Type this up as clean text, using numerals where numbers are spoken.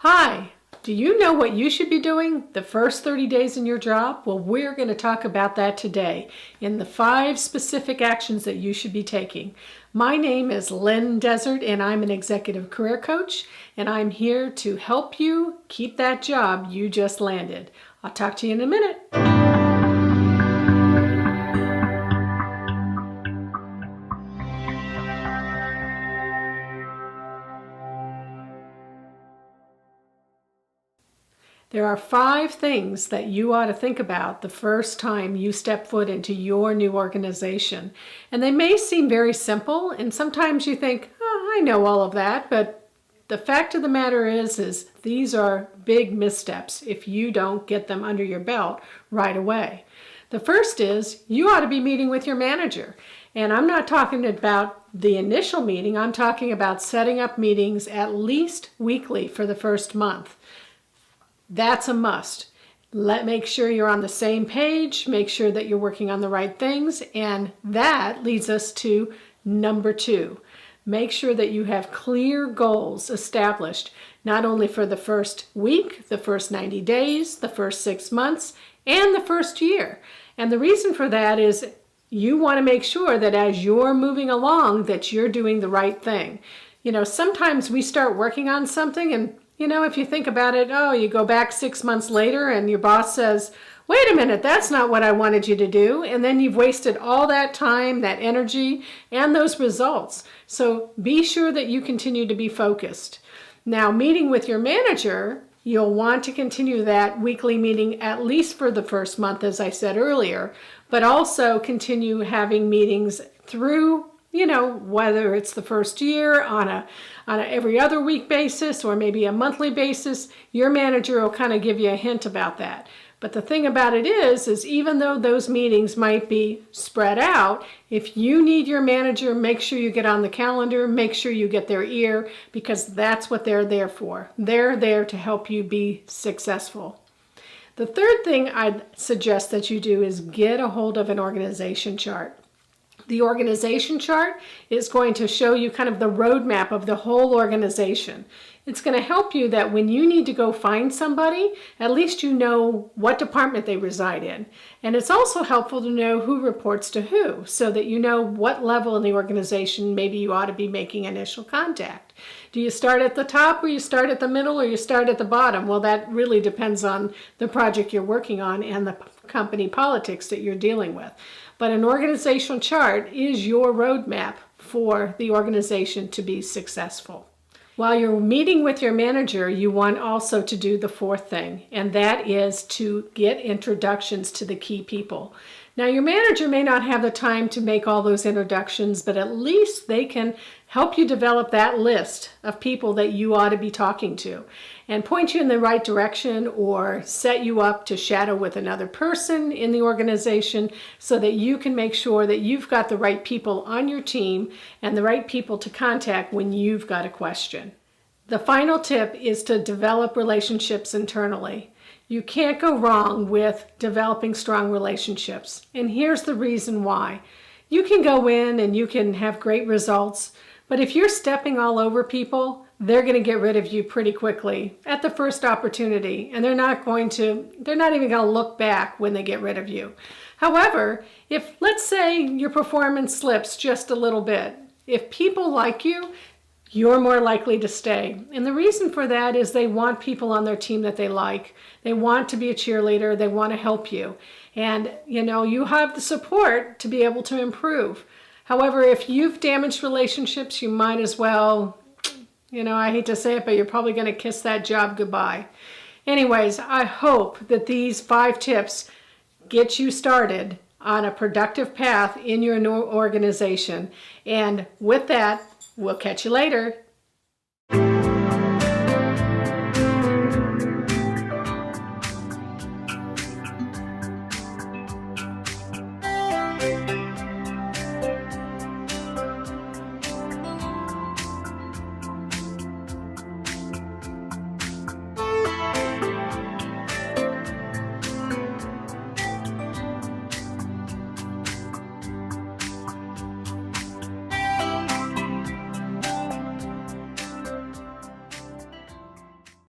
Hi, do you know what you should be doing the first 30 days in your job? Well, we're going to talk about that today in the 5 specific actions that you should be taking. My name is Lynn Dessert and I'm an executive career coach, and I'm here to help you keep that job you just landed. I'll talk to you in a minute. There are 5 things that you ought to think about the first time you step foot into your new organization. And they may seem very simple, and sometimes you think, oh, I know all of that, but the fact of the matter is these are big missteps if you don't get them under your belt right away. The first is you ought to be meeting with your manager. And I'm not talking about the initial meeting, I'm talking about setting up meetings at least weekly for the first month. That's a must. Make sure you're on the same page, make sure that you're working on the right things, and that leads us to number 2. Make sure that you have clear goals established, not only for the first week, the first 90 days, the first 6 months, and the first year. And the reason for that is you want to make sure that as you're moving along that you're doing the right thing. You know, sometimes we start working on something and if you think about it, you go back 6 months later and your boss says, wait a minute, that's not what I wanted you to do. And then you've wasted all that time, that energy, and those results. So be sure that you continue to be focused. Now, meeting with your manager, you'll want to continue that weekly meeting at least for the first month, as I said earlier, but also continue having meetings through whether it's the first year on a every other week basis or maybe a monthly basis, your manager will kind of give you a hint about that. But the thing about it is even though those meetings might be spread out, if you need your manager, make sure you get on the calendar, make sure you get their ear, because that's what they're there for. They're there to help you be successful. The third thing I'd suggest that you do is get a hold of an organization chart. The organization chart is going to show you kind of the roadmap of the whole organization. It's going to help you that when you need to go find somebody, at least you know what department they reside in. And it's also helpful to know who reports to who, so that you know what level in the organization maybe you ought to be making initial contact. Do you start at the top, or you start at the middle, or you start at the bottom? Well, that really depends on the project you're working on and the company politics that you're dealing with. But an organizational chart is your roadmap for the organization to be successful. While you're meeting with your manager, you want also to do the 4th thing, and that is to get introductions to the key people. Now, your manager may not have the time to make all those introductions, but at least they can help you develop that list of people that you ought to be talking to and point you in the right direction or set you up to shadow with another person in the organization so that you can make sure that you've got the right people on your team and the right people to contact when you've got a question. The final tip is to develop relationships internally. You can't go wrong with developing strong relationships. And here's the reason why. You can go in and you can have great results, but if you're stepping all over people, they're going to get rid of you pretty quickly at the first opportunity, and they're not even going to look back when they get rid of you. However, if let's say your performance slips just a little bit, if people like you, you're more likely to stay. And the reason for that is they want people on their team that they like. They want to be a cheerleader. They want to help you. And, you have the support to be able to improve. However, if you've damaged relationships, you might as well, I hate to say it, but you're probably going to kiss that job goodbye. Anyways, I hope that these 5 tips get you started on a productive path in your new organization. And with that, we'll catch you later.